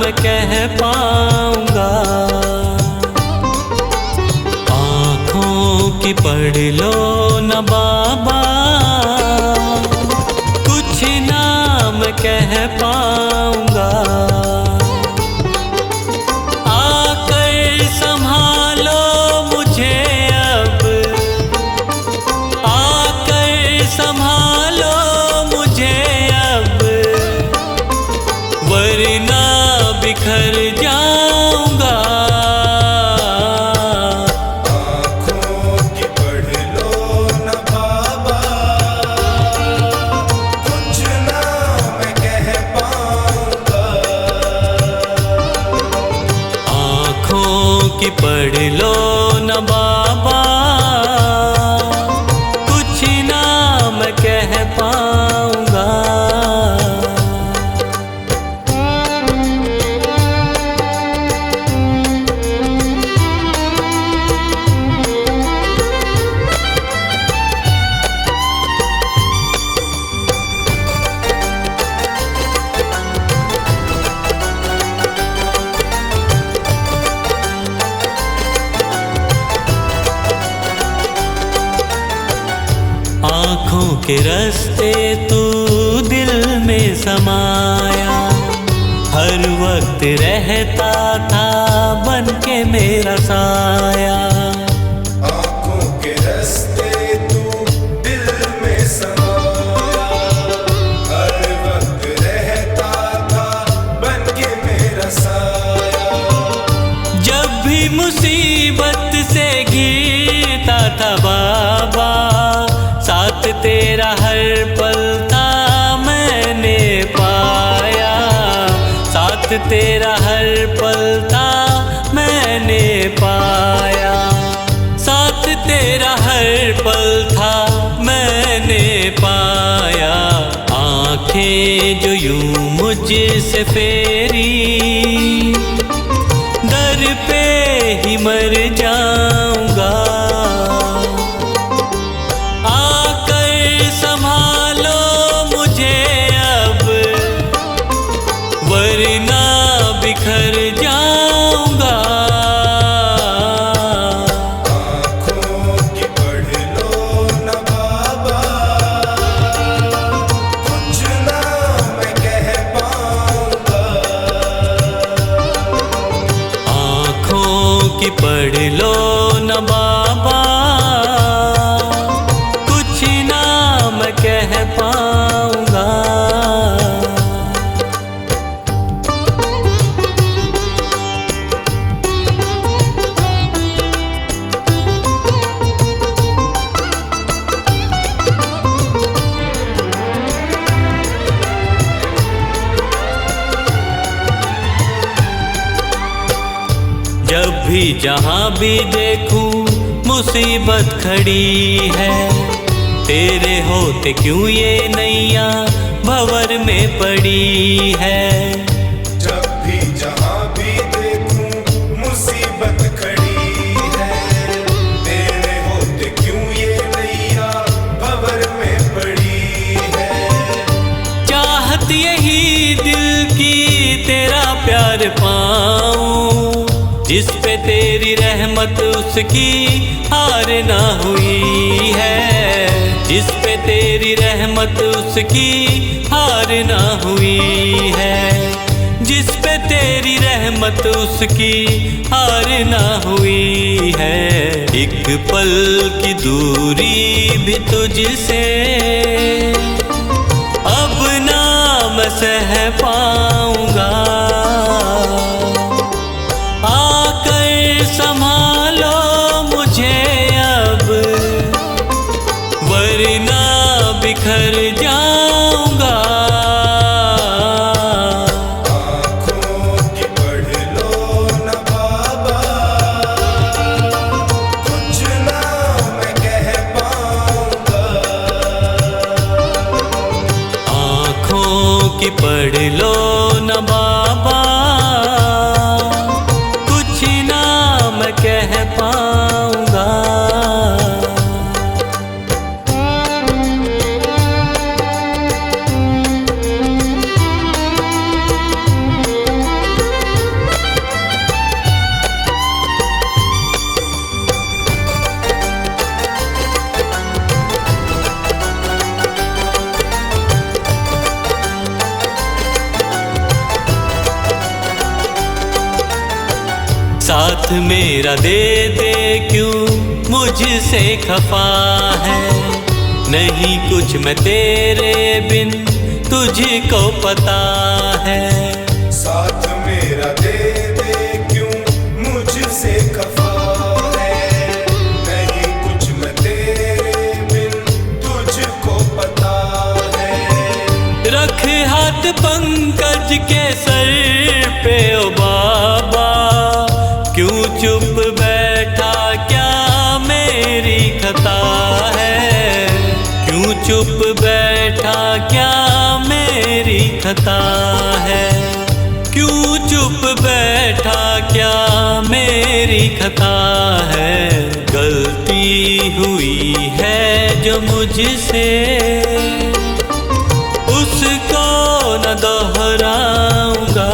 मैं कह पाऊंगा। आँखों की पढ़ लो न बाबा, कुछ ना मैं कह पाऊंगा। आकर संभालो मुझे अब, आकर संभालो मुझे अब, वरना बिखर जाऊंगा। आँखों की पढ़ लो न बाबा, कुछ ना मैं कह पाऊंगा। आँखों की पढ़ लो न बाबा, कुछ ना मैं कह पाऊंगा। आँखों के रास्ते तू दिल में समाया, हर वक्त रहता था बन के मेरा साया। आँखों के रास्ते तू दिल में समाया, हर वक्त रहता था बन के मेरा साया। जब भी मुसीबत से घिरता था बाबा, साथ तेरा हर पल था मैंने पाया। साथ तेरा हर पल था मैंने पाया। साथ तेरा हर पल था मैंने पाया। आंखें जो यूं मुझसे फेरी, दर पे ही मर जाऊंगा। आकर संभालो मुझे अब, वरना बिखर जाऊंगा। आँखों की पढ़ लो न बाबा, कुछ ना मैं कह पाऊंगा। आँखों की पढ़ लो न बाबा, कुछ ना मैं कह पाऊंगा। जब भी जहाँ भी देखूं मुसीबत खड़ी है, तेरे होते क्यों ये नैया भंवर में पड़ी है। जब भी जहाँ भी देखूं मुसीबत खड़ी है, तेरे होते क्यों ये नैया भंवर में पड़ी है। चाहत यही दिल की तेरा प्यार पाऊं, जिस पे तेरी रहमत उसकी हार ना हुई है। जिस पे तेरी रहमत उसकी हार ना हुई है। जिस पे तेरी रहमत उसकी हार ना हुई है। एक पल की दूरी भी तुझसे अब ना मैं सह पाऊंगा। आकर संभालो मुझे अब, वरना बिखर जाऊंगा। आँखों की पढ़ लो न बाबा, कुछ ना मैं कह पाऊंगा। आँखों की पढ़ लो न बाबा, कुछ ना मैं कह पाऊंगा। साथ मेरा दे दे क्यों मुझसे खफा है, नहीं कुछ मैं तेरे बिन तुझको पता है। साथ मेरा दे दे क्यों मुझसे खफा है, नहीं कुछ मैं तेरे बिन तुझको पता है। रख हाथ पंकज के सर पे ओ बाबा, क्यों चुप बैठा क्या मेरी खता है, क्यों चुप बैठा क्या मेरी खता है, क्यों चुप बैठा क्या मेरी खता है। गलती हुई है जो मुझसे उसको न दोहराऊंगा,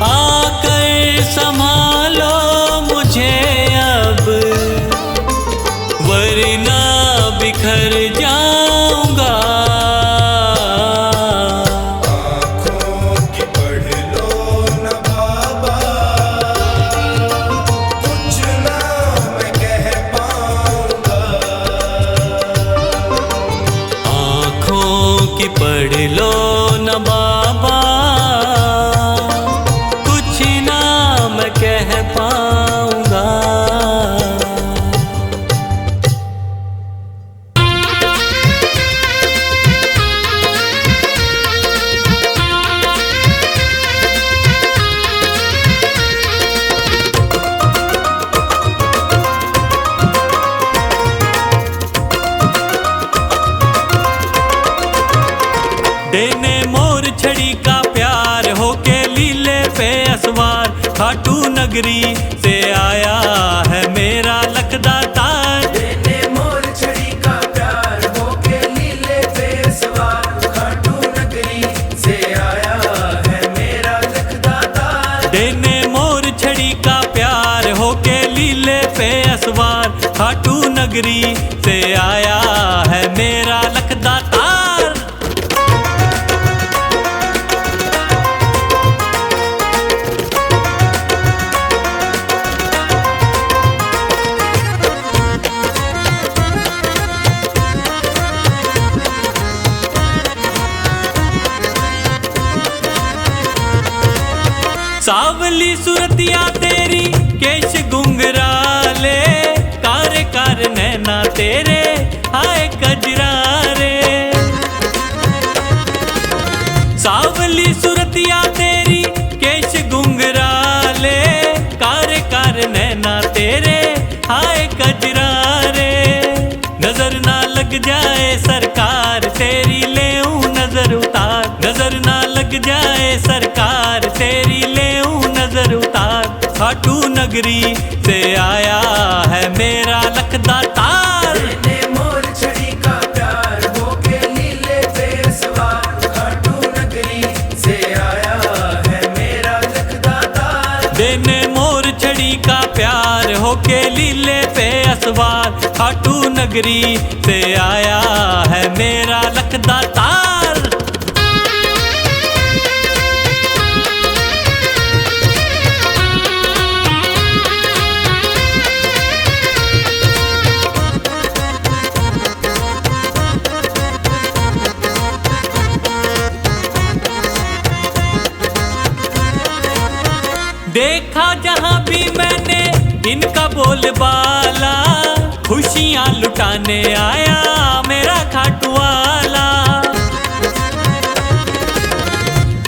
आकर संभालो मुझे अब वरना बिखर जाऊंगा। आँखों की पढ़ लो न बाबा, कुछ ना मैं कह पाऊंगा। आँखों की पढ़ लो न बाबा, कुछ ना मैं कह पाऊंगा। देने मोर छड़ी का प्यार होके लीले पे असवार, खाटू नगरी से आया है मेरा लखदातार। देने मोर छड़ी का प्यार होके लीले पे सवार, खाटू नगरी से आया है मेरा लखदातार। देने मोर छड़ी का प्यार होके लीले पे असवार, खाटू नगरी से आया है मेरा लखदातार। सावली सुरतिया तेरी केश गुंगराले, कार कार नैना तेरे हाय कजरारे। सावली सुरतिया तेरी केश गुंगराले, कार कार नैना तेरे हाय कजरारे। नजर ना लग जाए सरकार तेरी लेऊं नजर उतार, नजर ना लग जाए सरकार तेरी लेऊं नजर उतार। खाटू नगरी से आया है मेरा लखदातार। देने मोर छड़ी का प्यार होके लीले पे सवार, खाटू नगरी से आया है मेरा लखदातार। देने मोर छड़ी का प्यार होके लीले पे असवार, खाटू नगरी से आया है मेरा लखदातार। देखा जहां भी मैंने इनका बोलबाला, खुशियां लुटाने आया मेरा खाटू वाला।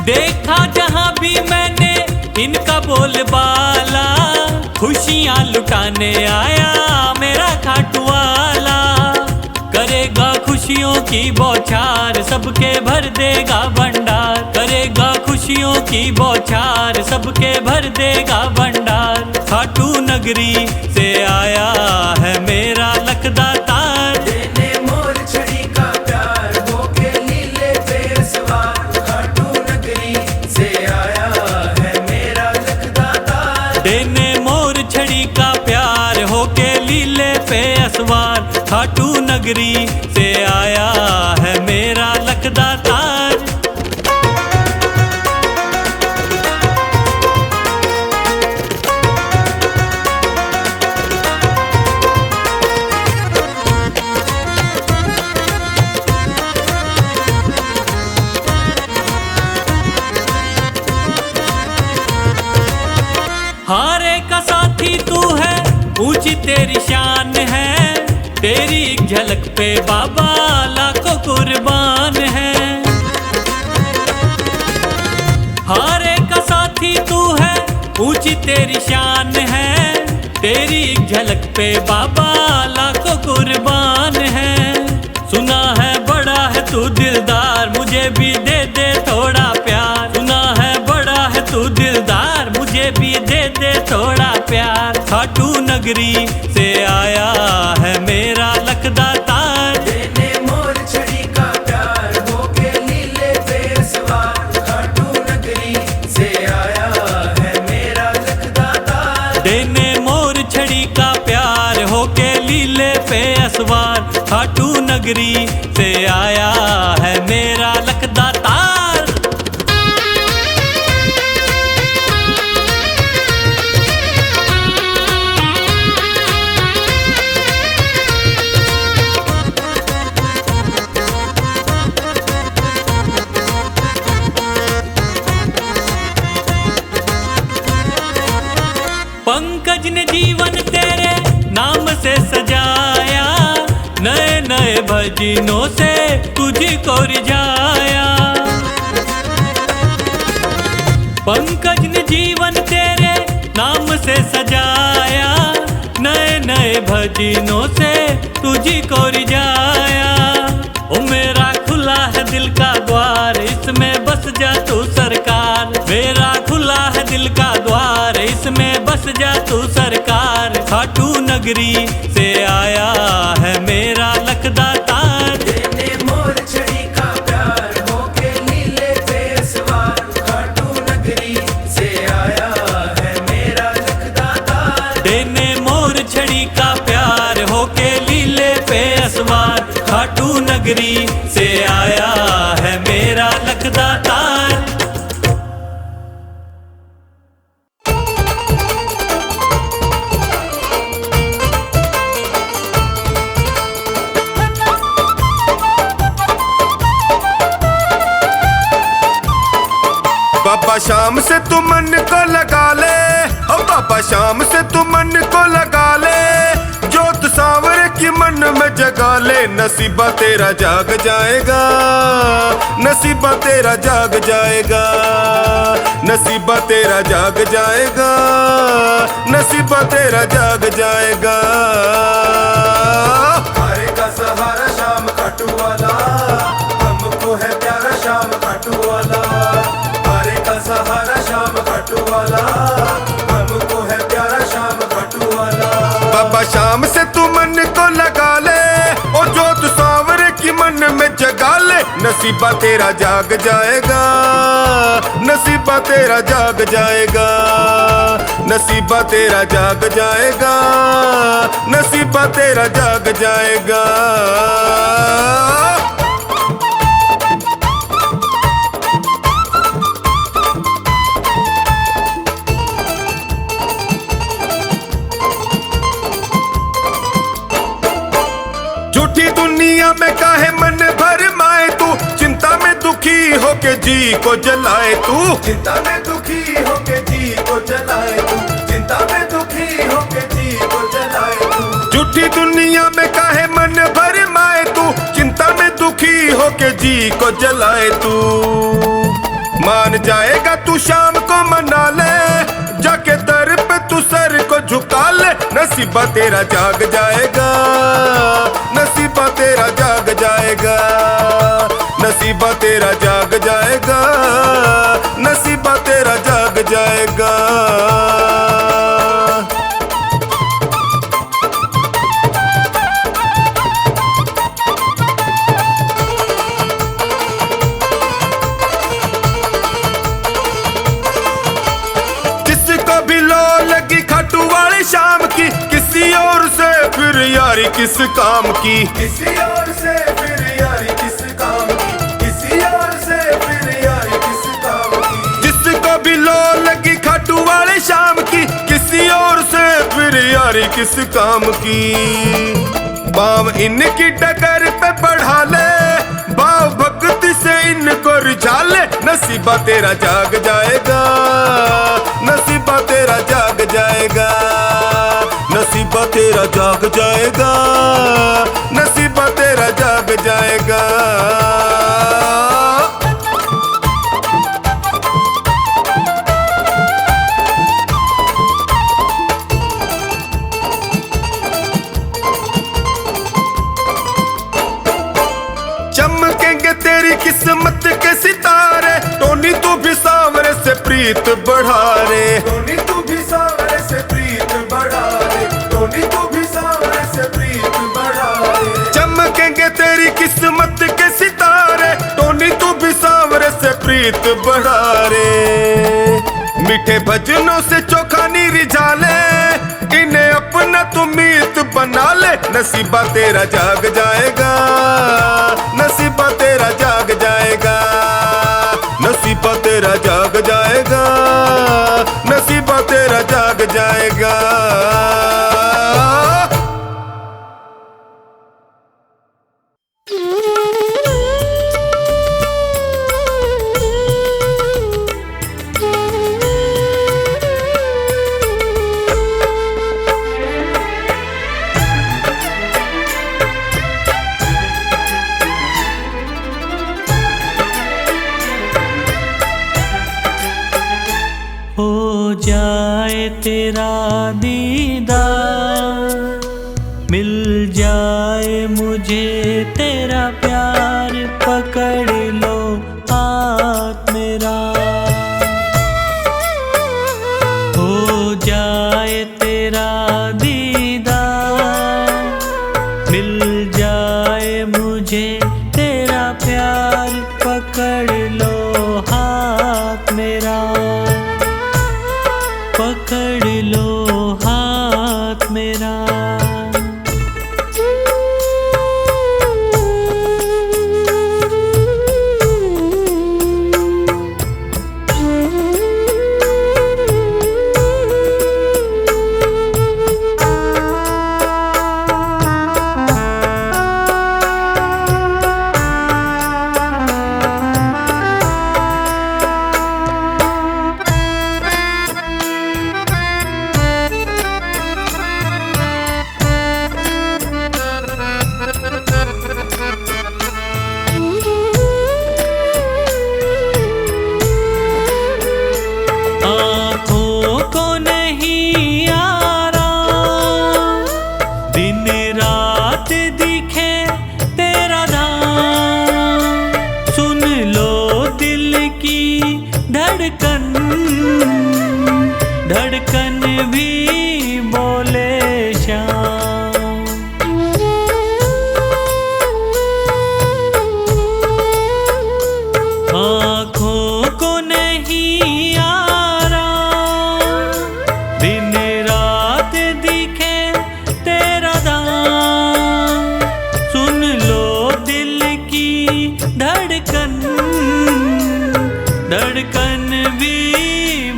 देखा जहां भी मैंने इनका बोलबाला, खुशियां लुटाने आया मेरा खाटू वाला। करेगा खुशियों की बौछार, सबके भर देगा भंडार। करेगा खुशियों की बौछार, सबके भर देगा भंडार। खाटू नगरी से आया है मेरा लखदातार। देने मोर छड़ी का प्यार होके लीले पे सवार, खाटू नगरी से आया है मेरा लखदातार। देने मोर छड़ी का प्यार होके लीले पे असवार, खाटू नगरी से आया है मेरा लखदातार। हारे का साथी तू है, ऊंची तेरी शान है, तेरी एक झलक पे बाबा लाखों कुर्बान है। हारे का साथी तू है, ऊंची तेरी शान है, तेरी एक झलक पे बाबा लाखों कुर्बान है। सुना है बड़ा है तू दिलदार, मुझे भी दे दे थोड़ा प्यार। सुना है बड़ा है तू दिलदार, मुझे भी दे दे थोड़ा प्यार। खाटू नगरी से आया है मेरा लखदातार, देने मोर छड़ी का प्यार होके लीले पे सवार। खाटू नगरी से आया है मेरा लखदातार, देने मोर छड़ी का प्यार होके लीले पे असवार। खाटू नगरी से आया है मेरा लखदातार। पंकज ने जीवन तेरे नाम से सजाया, नए नए भजनों से तुझको रिझाया। पंकज ने जीवन तेरे नाम से सजाया, नए नए भजनों से तुझको रिझाया। ओ मेरा खुला है दिल का द्वार, इसमें बस जा तू सरकार। मेरा खुला है दिल का द्वार, इसमें बस जा तू सरकार। खाटू नगरी से आया है मेरा लखदातार, देने मोर छड़ी का प्यार होके लीले पे सवार। खाटू नगरी से आया है मेरा लखदातार, देने मोर छड़ी का प्यार होके लीले पे असवार। खाटू नगरी से आया है मेरा लखदातार। बाबा शाम से तू मन को लगा ले, ओ बाबा शाम से तू मन को लगा ले। जोत सांवरे की मन में जगा ले, नसीबा तेरा जाग जाएगा, नसीबा तेरा जाग जाएगा, नसीबा तेरा जाग जाएगा, नसीबा तेरा जाग जाएगा। हारे का सहारा शाम खाटू वाला, हमको है प्यारा शाम खाटू वाला। हारे का सहारा शाम खाटू वाला, हमको है प्यारा शाम खाटू वाला। बाबा शाम से तू मन को लगा ले, और जोत सांवरे की मन में जगा ले। नसीबा तेरा जाग जाएगा, नसीबा तेरा जाग जाएगा, नसीबा तेरा जाग जाएगा, नसीबा तेरा जाग जाएगा। झूठी दुनिया में काहे मन भर माए तू, चिंता में दुखी होके जी को जलाए तू। चिंता में दुखी होके जी को जलाए तू, चिंता में दुखी होके जी को जलाए तू। झूठी दुनिया में काहे मन भर माए तू, चिंता में दुखी होके जी को जलाए तू। मान जाएगा तू शाम को मना ले, जाके दर पे तू सर को झुका ले। नसीबा तेरा जाग जाएगा, नसीबा तेरा जाग जाएगा, नसीबा तेरा जाग जाएगा, नसीबा तेरा जाग जाएगा। जिसको भी लो लगी खाटू वाली शाम की, किसी और से फिर यारी किस काम की। किसी और से फिर यारी किस काम की, किसी और से फिर यारी किस काम की। जिसको भी लो लगी खाटू वाली शाम की, किसी और से फिर यारी किस काम की। पाँव इनकी डगर पे बढ़ा ले, भाव भक्ति से इनको रिझा ले। नसीबा तेरा जाग जाएगा, नसीबा तेरा जाग तेरा जाग जाएगा, नसीबा तेरा जाग जाएगा। चमकेंगे तेरी किस्मत के सितारे, टोनी तू भी सांवरे से प्रीत बढ़ा रे, टोनी तू भी सांवरे से प्रीत बढ़ा रे, टोनी तू भी सांवरे से प्रीत बढ़ा रे। चमकेंगे तेरी किस्मत के सितारे, टोनी तू भी सांवरे से प्रीत बढ़ा रे। मीठे भजनों से चोखा नी रिझा ले, इन्हें अपना तू मीत बना ले। नसीबा तेरा जाग जाएगा, नसीबा तेरा जाग जाएगा, नसीबा तेरा जाग जाएगा, नसीबा तेरा जाग जाएगा। हो जाए तेरा दीदार, मिल जाए मुझे तेरा प्यार, पकड़ लो हाथ मेरा। हो जाए तेरा दीदार, मिल जाए मुझे तेरा प्यार, पकड़ लो हाथ मेरा, पकड़ लो हाथ मेरा। धड़कन भी बोले श्याम। आँखों को नहीं आराम, दिन रात दिखे तेरा दाम, सुन लो दिल की धड़कन, धड़कन भी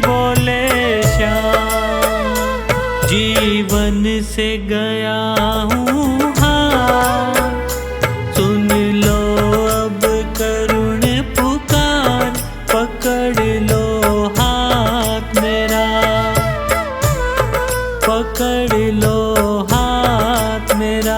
बोले श्याम। जीवन से गया हूँ हार, सुन लो अब करुण पुकार, पकड़ लो हाथ मेरा, पकड़ लो हाथ मेरा।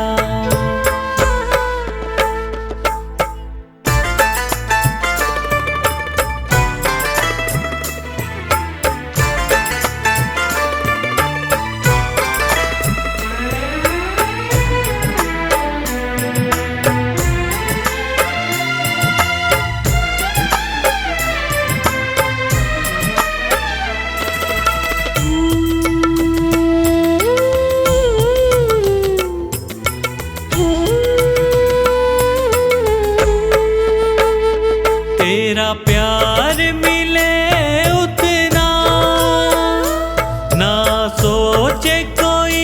तेरा प्यार मिले उतना, ना सोचे कोई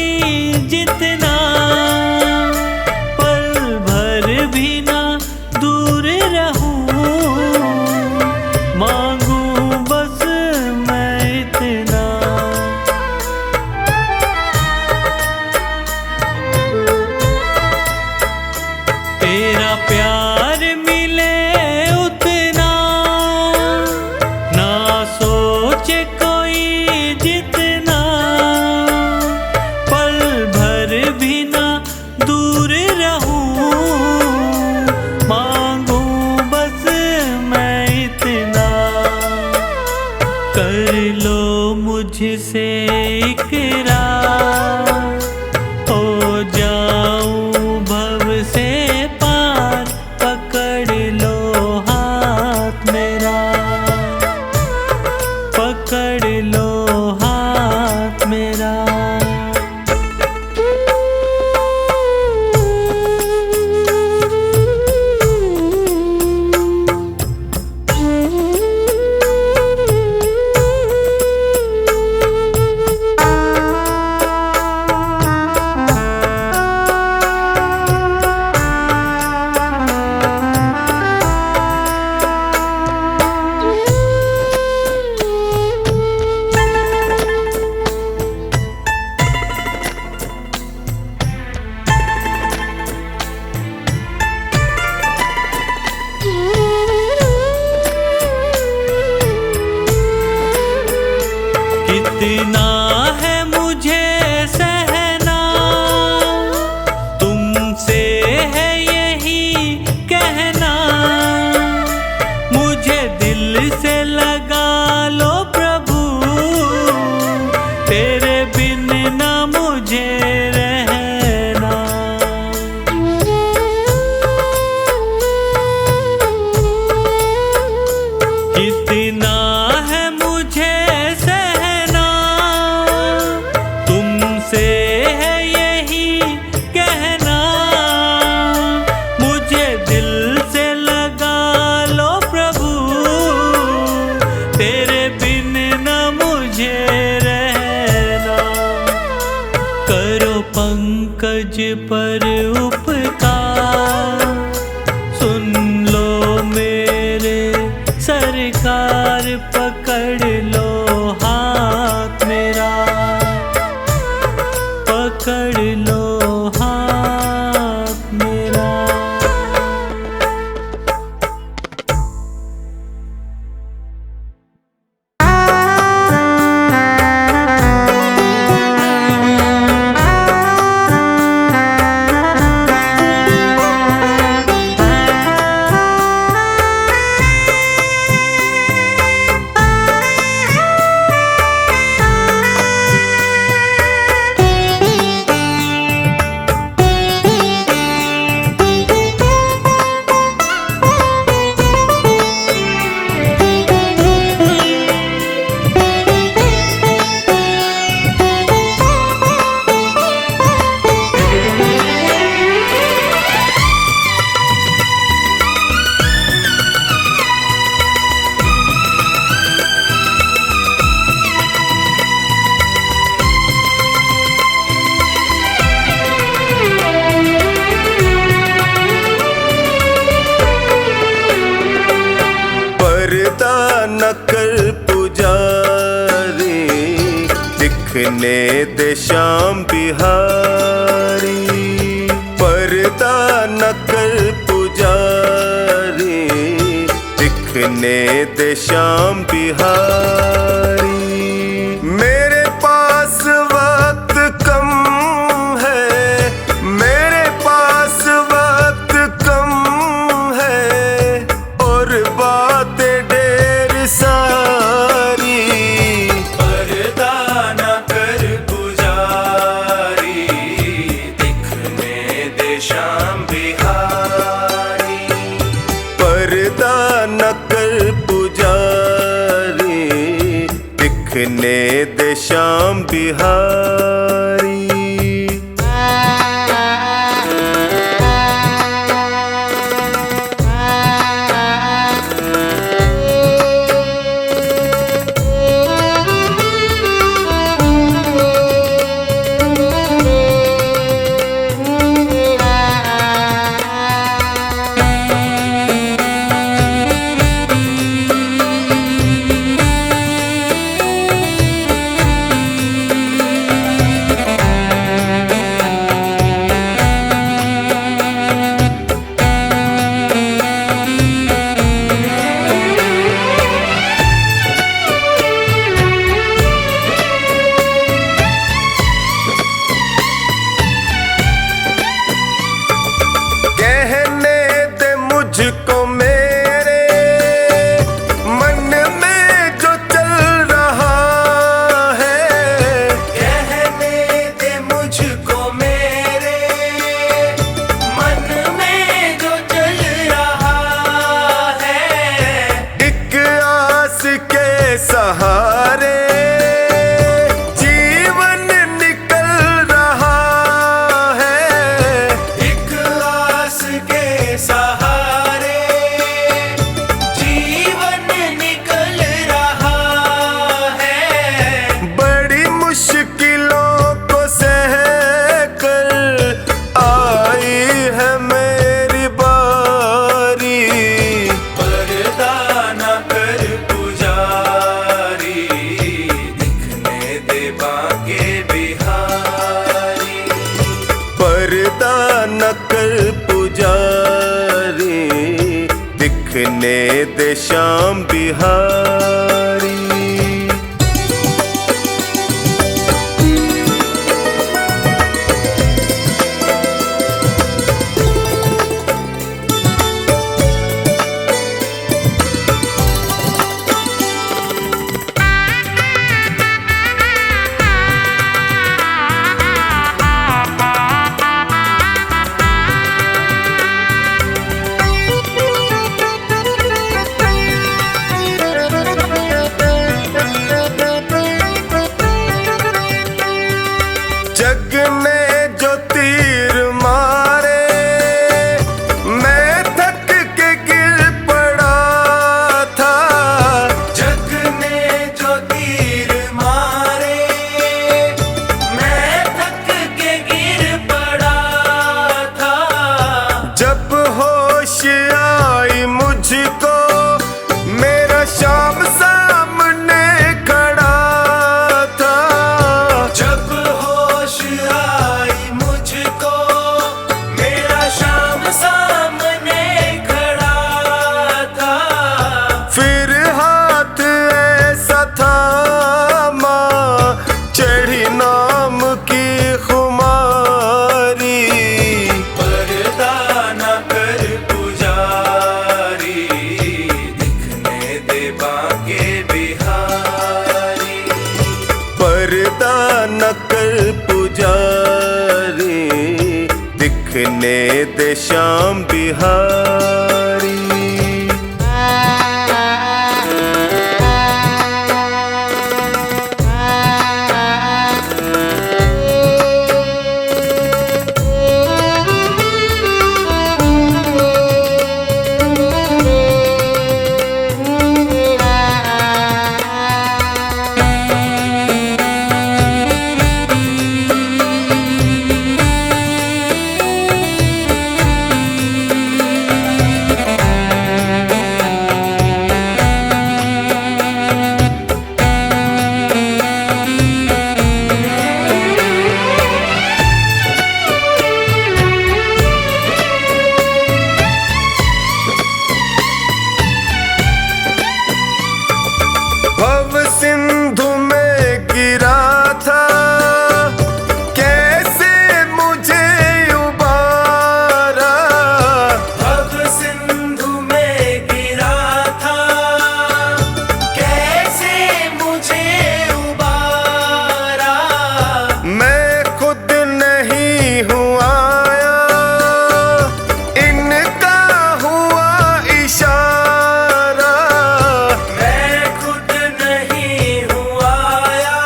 जितना, पल भर भी ना दूर रहूं, मांगूं बस मैं इतना। तेरा प्यार मिले उतना, ना तुझसे इकरार, हो जाऊं भव से पार, पकड़ लो हाथ मेरा, पकड़ लो हाथ मेरा। कितना है मुझे सहना, तुमसे है यही कहना, मुझे दिल से लगा लो प्रभु, तेरे बिन ना मुझे रहना। कितना है मुझे सहना, तुमसे है यही कहना, मुझे दिल से लगा लो प्रभु, तेरे बिन न मुझे रहना। करो पंकज पर उपकार, सुन लो मेरे सरकार, पकड़ लो हाथ मेरा, पकड़ लो हाथ मेरा। न कर पुजारी, दिखने दे श्याम बिहारी। पर्दा न कर पुजारी, दिखने दे श्याम बिहारी। मेरे पास वक्त कम है, मेरे पास वक्त कम है, और बातें सारी। पर्दा न कर पुजारी, दिखने दे श्याम बिहारी। पर्दा न कर पुजारी, दिखने दे श्याम बिहारी। श्याम बिहारी। जग ने जो तीर मारे मैं थक के गिर पड़ा था। जग ने जो तीर मारे मैं थक के गिर पड़ा था। जब होश आई मुझको मेरा श्याम सामने खड़ा था। जब होश आई मुझको मेरा श्याम सामने खड़ा था। फिर हाथ ऐसा था माँ चढ़ी नाम की खुमारी। पर्दा न कर पुजारी दिखने दे बाके बिहारी। पर्दा न कर पुजारी दिखने दे श्याम बिहारी। भव सिंधु में गिरा था कैसे मुझे उबारा। भव सिंधु में गिरा था कैसे मुझे उबारा। मैं खुद नहीं हूँ आया इनका हुआ इशारा। मैं खुद नहीं हूँ आया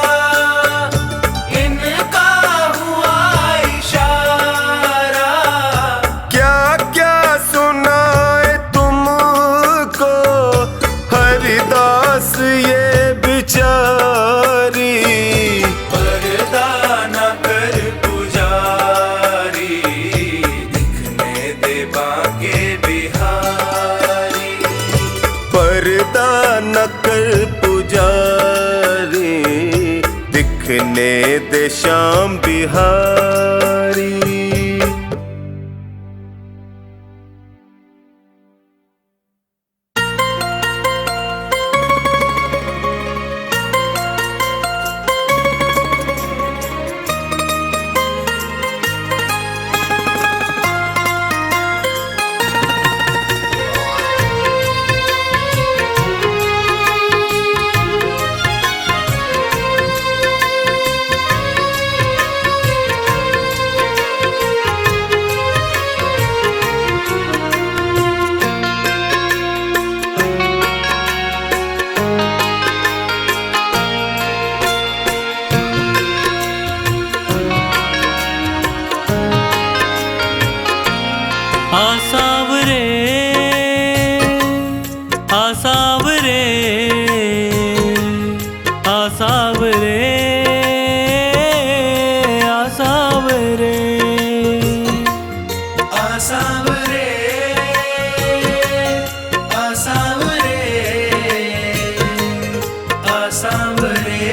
इनका हुआ इशारा। क्या क्या सुनाए तुमको हरिदास ये बिचारी। पर्दा न कर पुजारी दिखने दे बाके बिहारी। पर्दा न कर पुजारी दिखने दे श्याम बिहारी। आसावरे आसावरे आसावरे आसावरे आसावरे आसावरे आसावरे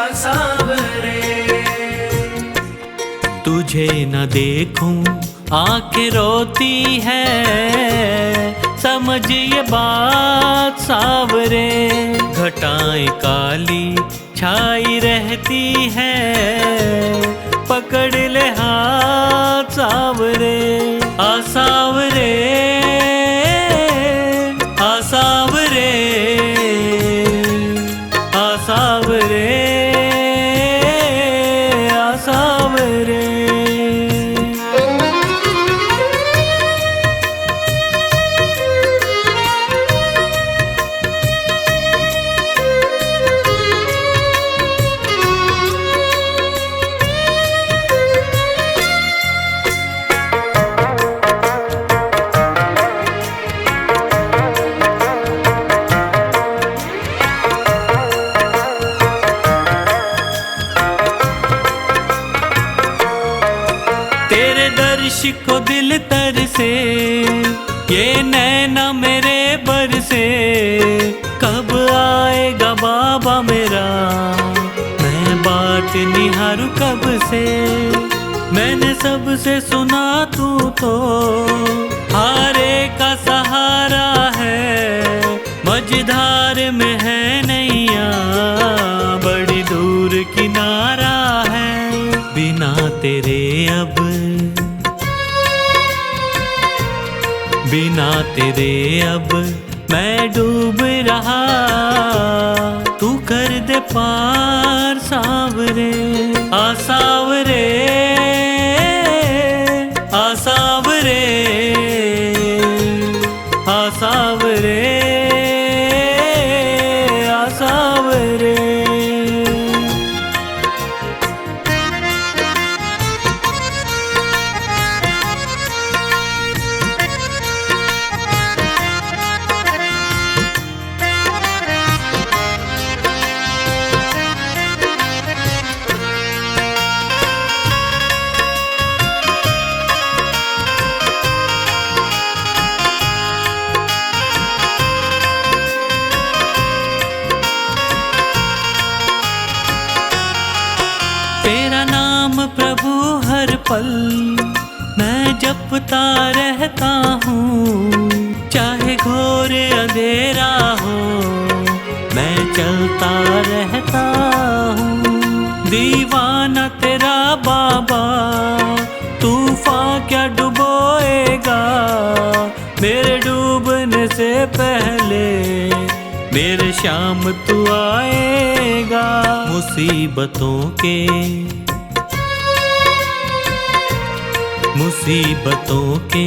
आसावरे। तुझे न देखूं आंखें रोती है, समझ ये बात सावरे, घटाएं काली छाई रहती है, पकड़ ले हाथ सावरे। आ सावरे, आ सावरे, आ सावरे, आ सावरे। तेरे दर्श को दिल तर से, ये नैना मेरे बर से, कब आएगा बाबा मेरा, मैं बात निहारूं कब से। मैंने सबसे सुना तू तो हारे का सहारा है, मझधार में है नैया, बड़ी दूर किनारा है। बिना तेरे अब, बिना तेरे अब मैं डूब रहा, तू कर दे पार सावरे। आ सावरे, आ सावरे, आ सावरे, आ सावरे। तेरा नाम प्रभु हर पल मैं जपता रहता हूँ, चाहे घोर अंधेरा हो मैं चलता रहता हूँ। दीवाना तेरा बाबा, तूफान क्या डुबोएगा, मेरे डूबने से पहले मेरे शाम तू आएगा। मुसीबतों के, मुसीबतों के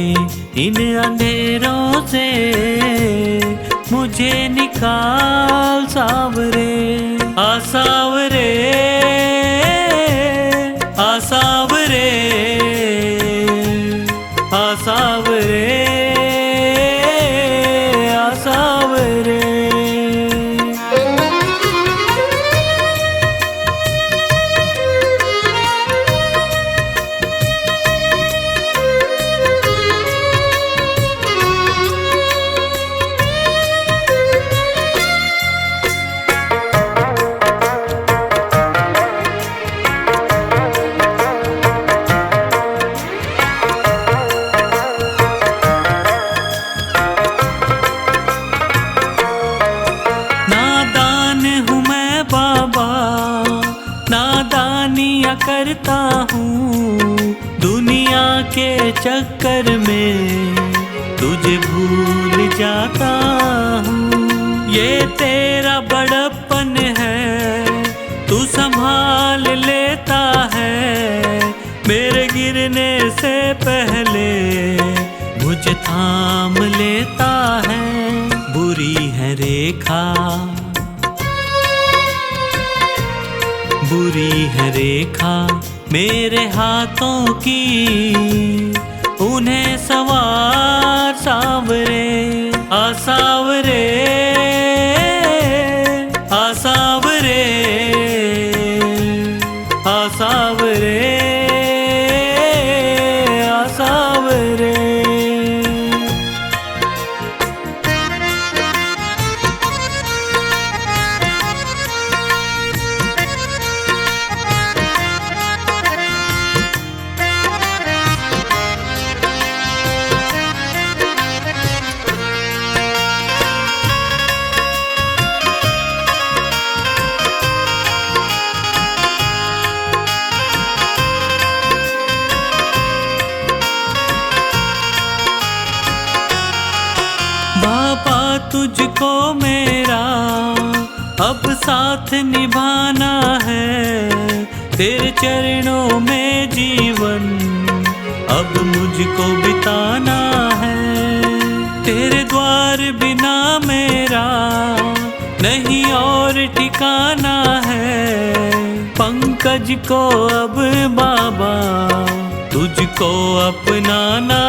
इन अंधेरों से मुझे निकाल सावरे। आ सावरे, आ सावरे, आ सावरे, आ सावरे। नादानियाँ करता हूँ दुनिया के चक्कर में, तुझे भूल जाता हूँ। ये तेरा बड़प्पन है, तू संभाल लेता है, मेरे गिरने से पहले मुझे थाम लेता है। बुरी है रेखा, बुरी है रेखा मेरे हाथों की, उन्हें सवार सावरे। आ सावरे, आ सावरे, आ सावरे, आ सावरे। तुझको मेरा अब साथ निभाना है, तेरे चरणों में जीवन अब मुझको बिताना है। तेरे द्वार बिना मेरा नहीं और ठिकाना है, पंकज को अब बाबा तुझको अपनाना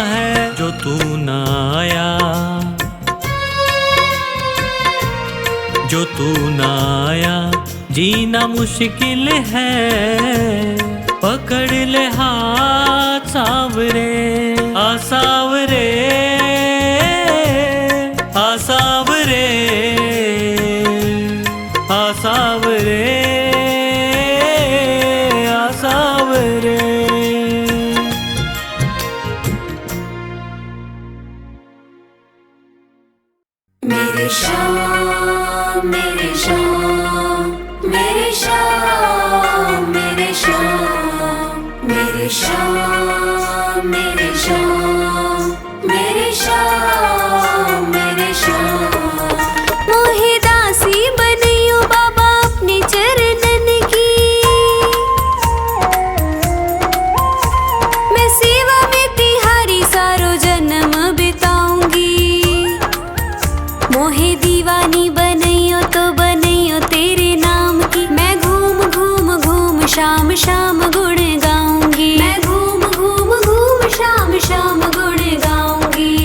है। जो तू ना आया, जो तू ना आया जीना मुश्किल है, पकड़ ले हाथ सावरे आ सावरे आ सावरे आ सावरे आ सावरे। मेरे श्याम मेरे श्याम मेरे श्याम मेरे श्याम मेरे श्याम मेरे श्याम मेरे श्याम मेरे श्याम। मोहे दासी बनियो बाबा अपने चरणन की, मैं सेवा में तिहारी सारो जन्म बिताऊंगी। मोहे दीवानी बनैयो तो बनैयो तेरे नाम की, मैं घूम घूम घूम शाम शाम गुण गाऊंगी। मैं घूम घूम घूम शाम शाम गुण गाऊंगी।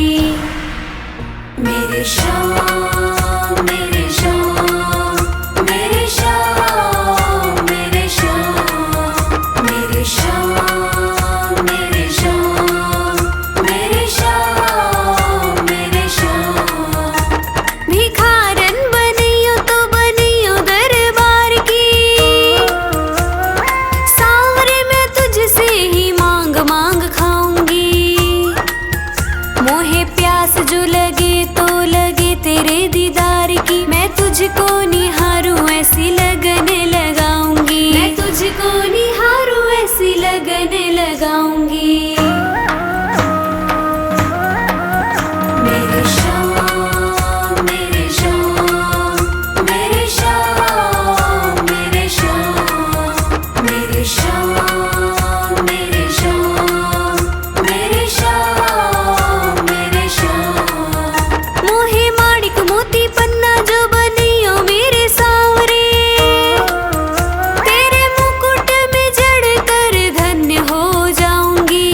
मेरे श्याम मेरे श्याम मेरे श्याम मेरे श्याम मेरे श्याम मेरे श्याम मेरे श्याम मेरे श्याम। भिखारन बनियो तो बनियो दरबार की, सांवरे मैं तुझसे ही मांग मांग खाऊंगी। मोहे प्यास जो लगे तो लगे तेरे दीदार की, मैं तुझको निहारूं ऐसी लगन लगाऊंगी। मैं तुझको निहारूं ऐसी लगन लगाऊंगी। मेरे श्याम मेरे श्याम मेरे श्याम मेरे श्याम मेरे श्याम मेरे श्याम मेरे श्याम मेरे श्याम। मोहे माणिक मोती पन्ना जो बनियो मेरे सांवरे, तेरे मुकुट में जड़ कर धन्य हो जाऊंगी।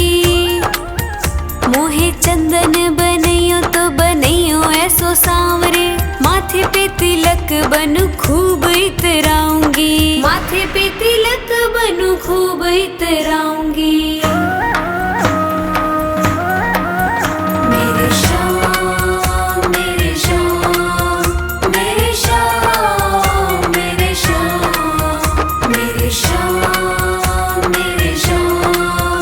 मोहे चंदन बनैयो तो बनैयो ऐसो सांवरे, माथे पे तिलक बनू खूब इतराऊंगी। माथे पे तिलक बनू खूब इतराऊंगी। मेरे श्याम मेरे श्याम मेरे श्याम मेरे श्याम मेरे श्याम मेरे श्याम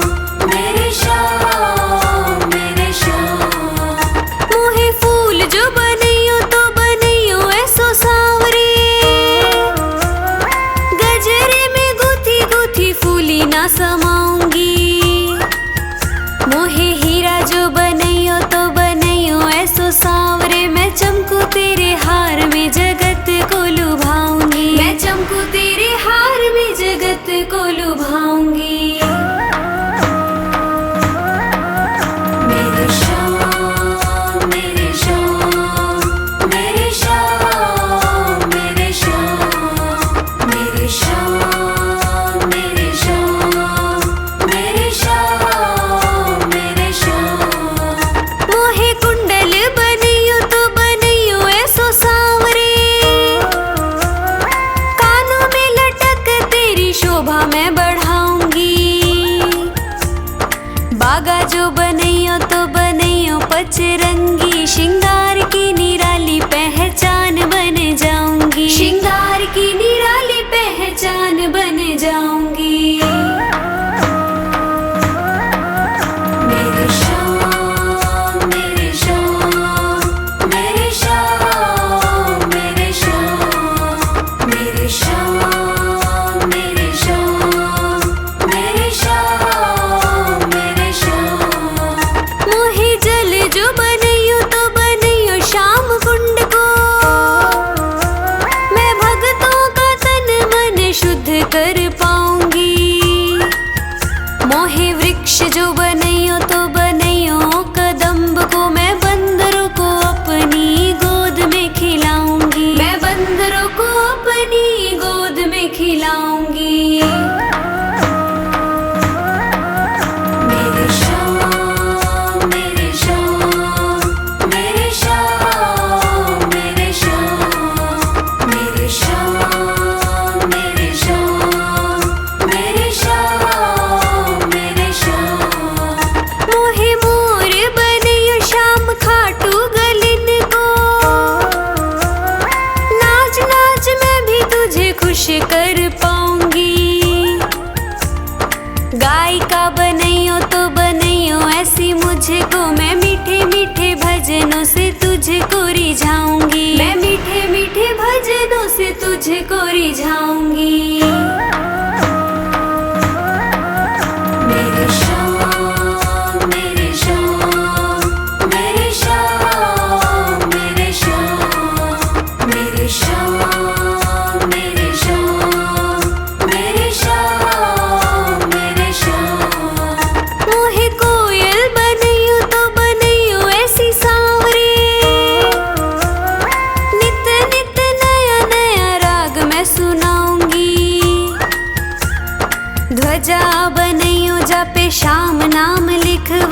मेरे श्याम मेरे श्याम। मोहे फूल जो बनैयो तो बनैयो ऐसो सांवरे, गजरे में गुथी गुथी फूली ना समाऊंगी।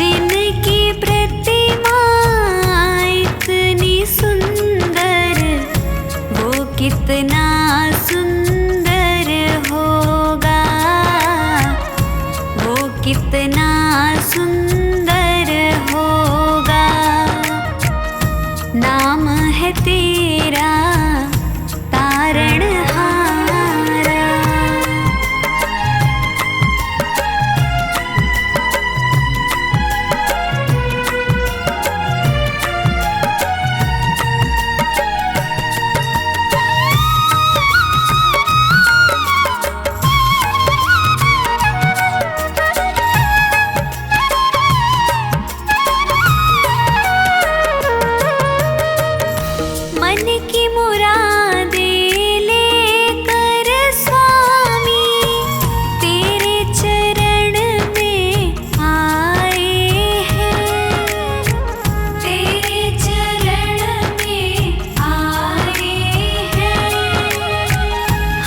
जिनकी प्रतिमा इतनी सुंदर, वो कितना सुंदर होगा, वो कितना सुंदर होगा। नाम है तेरा तारणहारा। मन की मुरादें लेकर स्वामी तेरे चरण में आए हैं, तेरे चरण में आए हैं।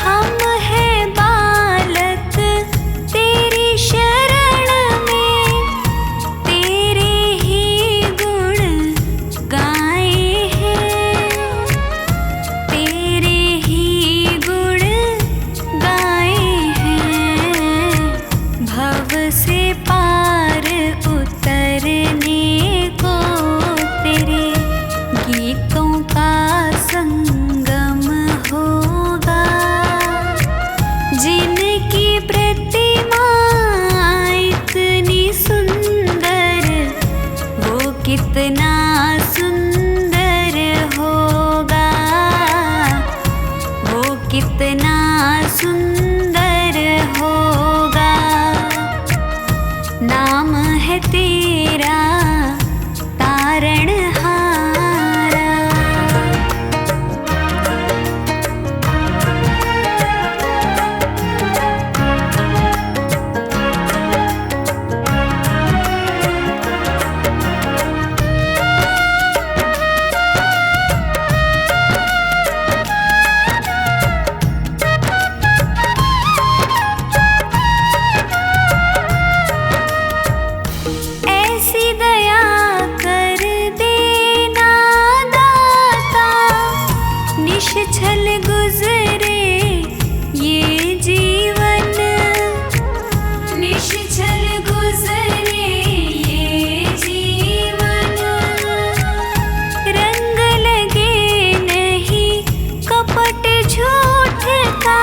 हम हैं बालक तेरी शरण में, तेरे ही गुण गाए हैं, तेरे ही गुण गाए हैं। भव से पार उतरने को तेरे गीतों का संगम होगा। जिनकी प्रतिमा इतनी सुंदर, वो कितना सुंदर होगा, वो कितना सुंदर होगा। नाम है तेरा तारणहारा। ऐसी दया कर देना दाता, निश्छल गुजरे ये जीवन, निश्छल गुजरे ये जीवन। रंग लगे नहीं कपट झूठ का,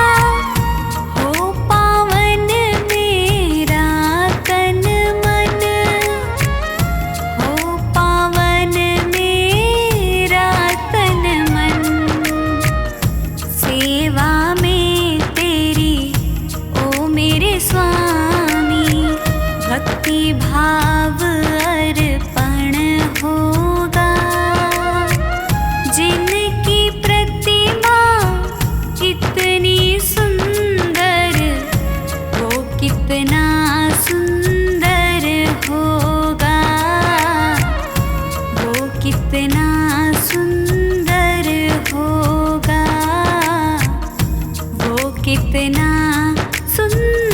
हो पावन मेरा तन मन, हो पावन मेरा तन मन। सेवा में तेरी ओ मेरे स्वामी, भक्ति भाव अर्पण होगा। जिनकी प्रतिमा इतनी सुंदर, वो कितना सुंदर होगा, वो कितना सुंदर होगा, वो कितना सुंदर